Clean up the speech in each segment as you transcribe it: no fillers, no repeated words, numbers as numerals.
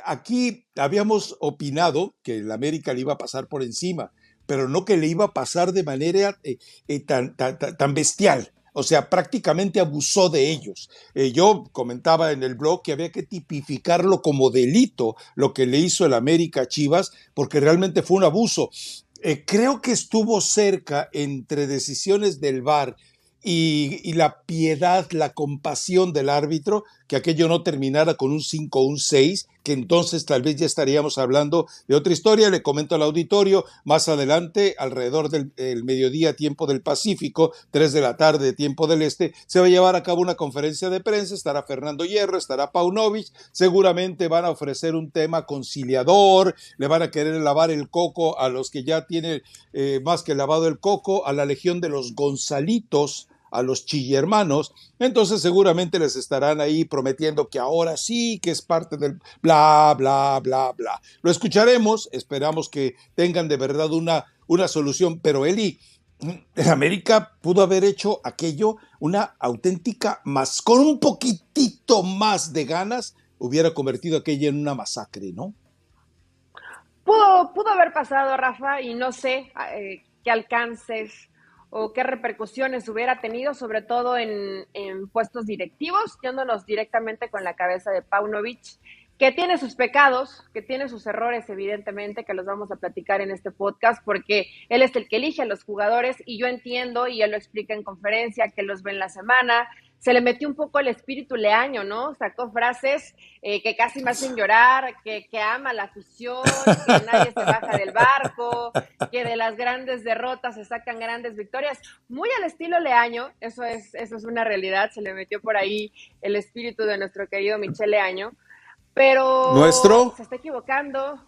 aquí habíamos opinado que el América le iba a pasar por encima, pero no que le iba a pasar de manera tan bestial. O sea, prácticamente abusó de ellos. Yo comentaba en el blog que había que tipificarlo como delito lo que le hizo el América a Chivas, porque realmente fue un abuso. Creo que estuvo cerca entre decisiones del VAR y la piedad, la compasión del árbitro, que aquello no terminara con un 5 o un 6, que entonces tal vez ya estaríamos hablando de otra historia. Le comento al auditorio, más adelante, alrededor del mediodía, tiempo del Pacífico, 3 de la tarde, tiempo del Este, se va a llevar a cabo una conferencia de prensa, estará Fernando Hierro, estará Paunovic, seguramente van a ofrecer un tema conciliador, le van a querer lavar el coco a los que ya tienen más que lavado el coco, a la legión de los Gonzalitos, a los chillermanos, entonces seguramente les estarán ahí prometiendo que ahora sí, que es parte del bla, bla, bla, bla. Lo escucharemos, esperamos que tengan de verdad una solución, pero Eli, el América pudo haber hecho aquello una auténtica más, con un poquitito más de ganas, hubiera convertido aquello en una masacre, ¿no? Pudo haber pasado, Rafa, y no sé qué alcances o qué repercusiones hubiera tenido, sobre todo en puestos directivos, yéndonos directamente con la cabeza de Paunovic, que tiene sus pecados, que tiene sus errores, evidentemente, que los vamos a platicar en este podcast, porque él es el que elige a los jugadores y yo entiendo, y él lo explica en conferencia, que los ve en la semana. Se le metió un poco el espíritu leaño, ¿no? Sacó frases que casi me hacen llorar, que ama la afición, que nadie se baja del barco, que de las grandes derrotas se sacan grandes victorias. Muy al estilo Leaño, eso es una realidad, se le metió por ahí el espíritu de nuestro querido Michel Leaño, pero Nuestro. se está equivocando.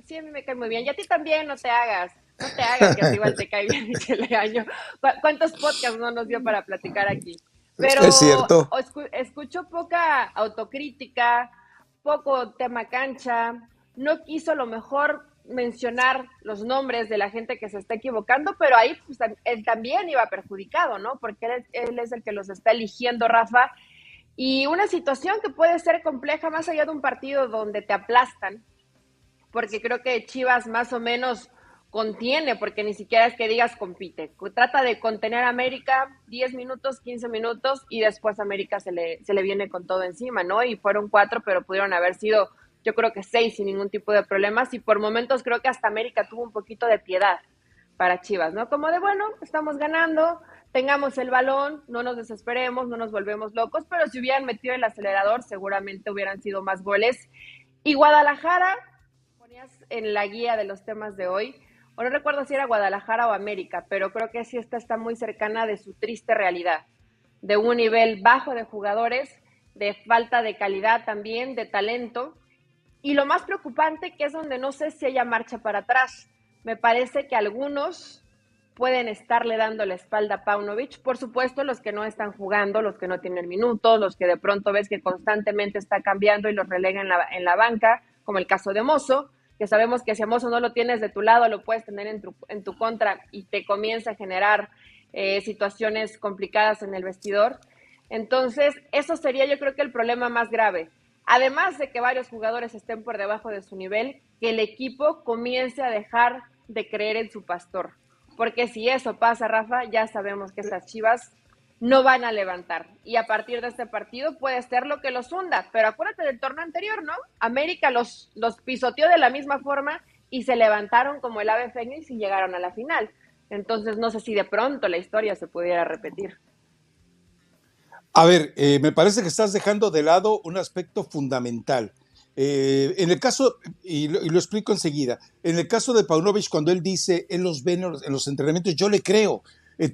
Sí, a mí me cae muy bien, y a ti también, no te hagas que a ti igual te cae bien Michel Leaño. ¿Cuántos podcasts no nos dio para platicar aquí? Es Pero cierto. escucho poca autocrítica, poco tema cancha, no quiso a lo mejor mencionar los nombres de la gente que se está equivocando, pero ahí pues, él también iba perjudicado, ¿no? Porque él es el que los está eligiendo, Rafa, y una situación que puede ser compleja más allá de un partido donde te aplastan, porque creo que Chivas más o menos contiene, porque ni siquiera es que digas compite. Trata de contener a América 10 minutos, 15 minutos y después América se le viene con todo encima, ¿no? Y fueron 4, pero pudieron haber sido, yo creo que 6 sin ningún tipo de problemas y por momentos creo que hasta América tuvo un poquito de piedad para Chivas, ¿no? Como de, bueno, estamos ganando, tengamos el balón, no nos desesperemos, no nos volvemos locos, pero si hubieran metido el acelerador seguramente hubieran sido más goles. Y Guadalajara, ponías en la guía de los temas de hoy, o no recuerdo si era Guadalajara o América, pero creo que sí está muy cercana de su triste realidad, de un nivel bajo de jugadores, de falta de calidad también, de talento, y lo más preocupante que es donde no sé si haya marcha para atrás. Me parece que algunos pueden estarle dando la espalda a Paunovic, por supuesto los que no están jugando, los que no tienen minutos, los que de pronto ves que constantemente está cambiando y los relega en la banca, como el caso de Mozo, que sabemos que si a Mozo no lo tienes de tu lado, lo puedes tener en tu contra y te comienza a generar situaciones complicadas en el vestidor. Entonces, eso sería yo creo que el problema más grave. Además de que varios jugadores estén por debajo de su nivel, que el equipo comience a dejar de creer en su pastor. Porque si eso pasa, Rafa, ya sabemos que estas Chivas no van a levantar. Y a partir de este partido puede ser lo que los hunda. Pero acuérdate del torneo anterior, ¿no? América los pisoteó de la misma forma y se levantaron como el ave fénix y llegaron a la final. Entonces no sé si de pronto la historia se pudiera repetir. A ver, me parece que estás dejando de lado un aspecto fundamental. En el caso, y lo explico enseguida, en el caso de Paunovic, cuando él dice, él los ve en los entrenamientos, yo le creo.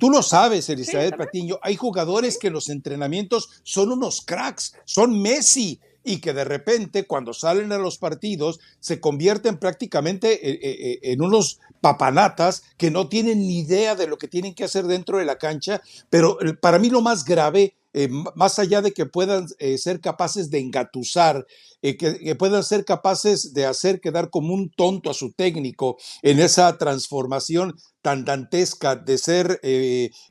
Tú lo sabes, Sí, yo Elizabeth también. Patiño, hay Sí. jugadores que en los entrenamientos son unos cracks, son Messi, y que de repente cuando salen a los partidos se convierten prácticamente en unos papanatas que no tienen ni idea de lo que tienen que hacer dentro de la cancha, pero para mí lo más grave, más allá de que puedan ser capaces de engatusar, que puedan ser capaces de hacer quedar como un tonto a su técnico en esa transformación tan dantesca de ser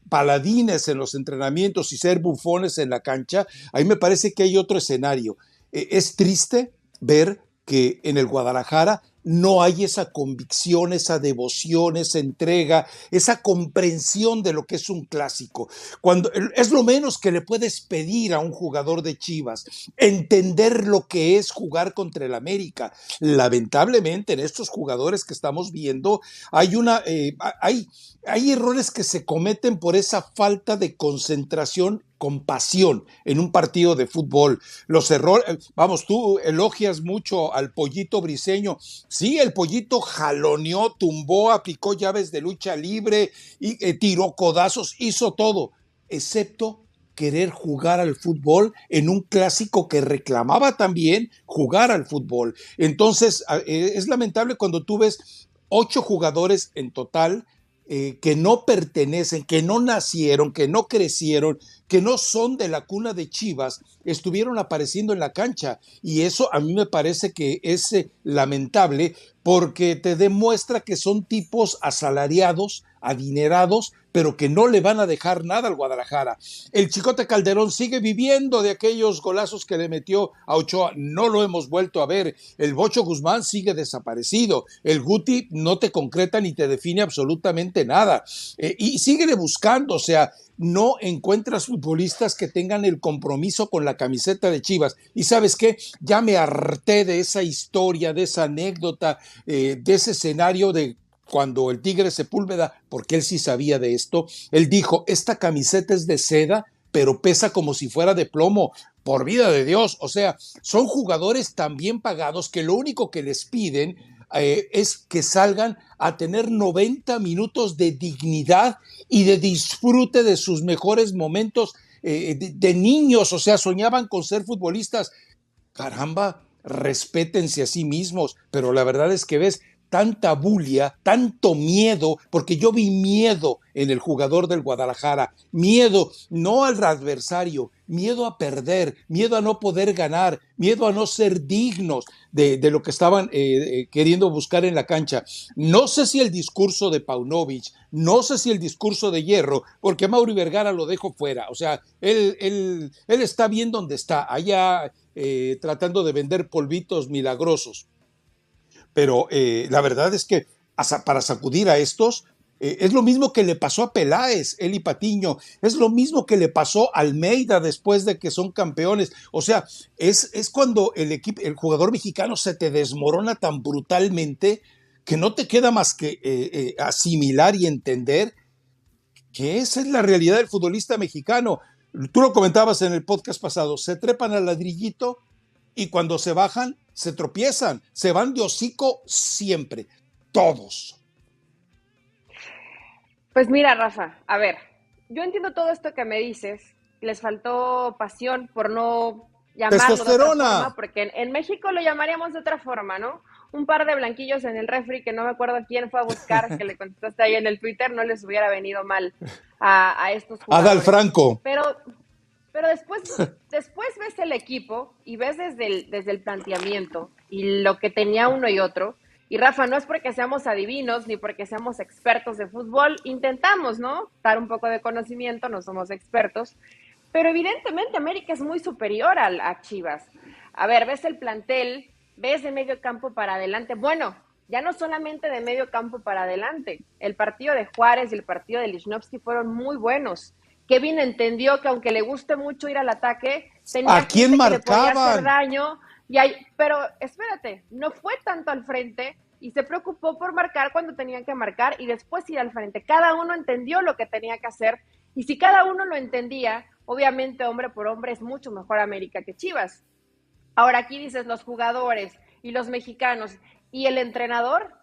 paladines en los entrenamientos y ser bufones en la cancha, ahí me parece que hay otro escenario. Es triste ver que en el Guadalajara no hay esa convicción, esa devoción, esa entrega, esa comprensión de lo que es un clásico. Cuando es lo menos que le puedes pedir a un jugador de Chivas, entender lo que es jugar contra el América. Lamentablemente, en estos jugadores que estamos viendo, hay errores que se cometen por esa falta de concentración con pasión en un partido de fútbol. Los errores, vamos, tú elogias mucho al Pollito Briseño. Sí, el Pollito jaloneó, tumbó, aplicó llaves de lucha libre, y tiró codazos, hizo todo, excepto querer jugar al fútbol en un clásico que reclamaba también jugar al fútbol. Entonces, es lamentable cuando tú ves 8 jugadores en total que no pertenecen, que no nacieron, que no crecieron, que no son de la cuna de Chivas, estuvieron apareciendo en la cancha. Y eso a mí me parece que es lamentable, porque te demuestra que son tipos asalariados, adinerados, pero que no le van a dejar nada al Guadalajara. El Chicote Calderón sigue viviendo de aquellos golazos que le metió a Ochoa, no lo hemos vuelto a ver. El Bocho Guzmán sigue desaparecido. El Guti no te concreta ni te define absolutamente nada. Y síguele buscando, o sea, no encuentras futbolistas que tengan el compromiso con la camiseta de Chivas. Y ¿sabes qué? Ya me harté de esa historia, de esa anécdota, de ese escenario de cuando el Tigre Sepúlveda, porque él sí sabía de esto, él dijo, esta camiseta es de seda, pero pesa como si fuera de plomo. Por vida de Dios, o sea, son jugadores tan bien pagados que lo único que les piden es que salgan a tener 90 minutos de dignidad y de disfrute de sus mejores momentos de niños, o sea, soñaban con ser futbolistas. Caramba, respétense a sí mismos, pero la verdad es que ves tanta bulia, tanto miedo, porque yo vi miedo en el jugador del Guadalajara, miedo no al adversario, miedo a perder, miedo a no poder ganar, miedo a no ser dignos de lo que estaban queriendo buscar en la cancha. No sé si el discurso de Paunovic, no sé si el discurso de Hierro, porque Mauri Vergara lo dejo fuera, o sea, él está bien donde está, allá tratando de vender polvitos milagrosos. Pero la verdad es que para sacudir a estos, es lo mismo que le pasó a Peláez, Eli Patiño, es lo mismo que le pasó a Almeida después de que son campeones. O sea, es cuando el jugador mexicano se te desmorona tan brutalmente que no te queda más que asimilar y entender que esa es la realidad del futbolista mexicano. Tú lo comentabas en el podcast pasado, se trepan al ladrillito y cuando se bajan, se tropiezan, se van de hocico siempre, todos. Pues mira, Rafa, a ver, yo entiendo todo esto que me dices, les faltó pasión por no llamarlo de otra Testosterona. forma, porque en México lo llamaríamos de otra forma, ¿no? Un par de blanquillos en el refri que no me acuerdo quién fue a buscar, que le contestaste ahí en el Twitter, no les hubiera venido mal a estos jugadores. Adal Franco. Pero después ves el equipo y ves desde el planteamiento y lo que tenía uno y otro. Y Rafa, no es porque seamos adivinos ni porque seamos expertos de fútbol, intentamos, ¿no? Dar un poco de conocimiento, no somos expertos, pero evidentemente América es muy superior a Chivas. A ver, ves el plantel, ves de medio campo para adelante. Bueno, ya no solamente de medio campo para adelante. El partido de Juárez y el partido de Lichnowsky fueron muy buenos. Kevin entendió que aunque le guste mucho ir al ataque, tenía ¿A quién gente que le podía hacer marcaban? daño. Pero espérate, no fue tanto al frente y se preocupó por marcar cuando tenían que marcar y después ir al frente. Cada uno entendió lo que tenía que hacer y si cada uno lo entendía, obviamente hombre por hombre es mucho mejor América que Chivas. Ahora aquí dices los jugadores y los mexicanos y el entrenador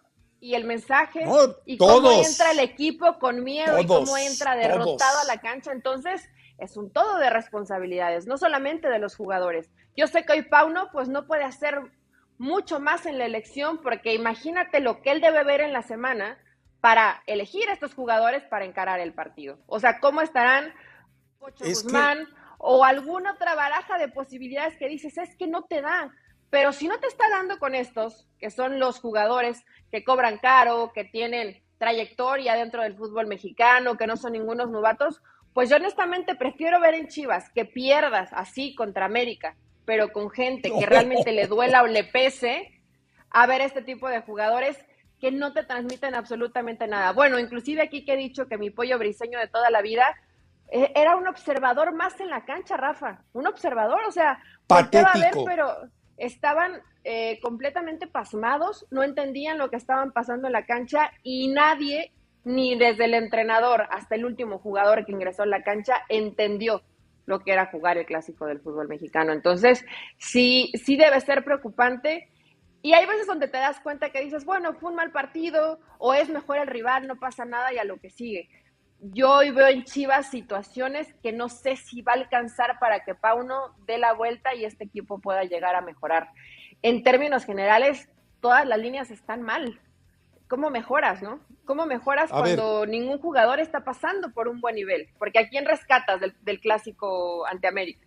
y el mensaje No, y cómo entra el todos, equipo con miedo y cómo entra derrotado a todos. la cancha. Entonces es un todo de responsabilidades, no solamente de los jugadores. Yo sé que hoy Pauno pues no puede hacer mucho más en la elección porque imagínate lo que él debe ver en la semana para elegir a estos jugadores para encarar el partido. O sea, cómo estarán Pocho Es que Guzmán o alguna otra baraja de posibilidades que dices, es que no te da. Pero si no te está dando con estos, que son los jugadores que cobran caro, que tienen trayectoria dentro del fútbol mexicano, que no son ningunos novatos, pues yo honestamente prefiero ver en Chivas que pierdas así contra América, pero con gente que realmente le duela o le pese, a ver este tipo de jugadores que no te transmiten absolutamente nada. Bueno, inclusive aquí que he dicho que mi pollo briseño de toda la vida era un observador más en la cancha, Rafa, un observador, o sea, volteaba a ver, Patético. pero estaban completamente pasmados, no entendían lo que estaban pasando en la cancha y nadie, ni desde el entrenador hasta el último jugador que ingresó a la cancha, entendió lo que era jugar el clásico del fútbol mexicano. Entonces, sí, sí debe ser preocupante. Y hay veces donde te das cuenta que dices, bueno, fue un mal partido, o es mejor el rival, no pasa nada y a lo que sigue. Yo hoy veo en Chivas situaciones que no sé si va a alcanzar para que Pauno dé la vuelta y este equipo pueda llegar a mejorar. En términos generales, todas las líneas están mal. ¿Cómo mejoras, no? ¿Cómo mejoras A ver, cuando ningún jugador está pasando por un buen nivel? Porque ¿a quién rescatas del clásico ante América?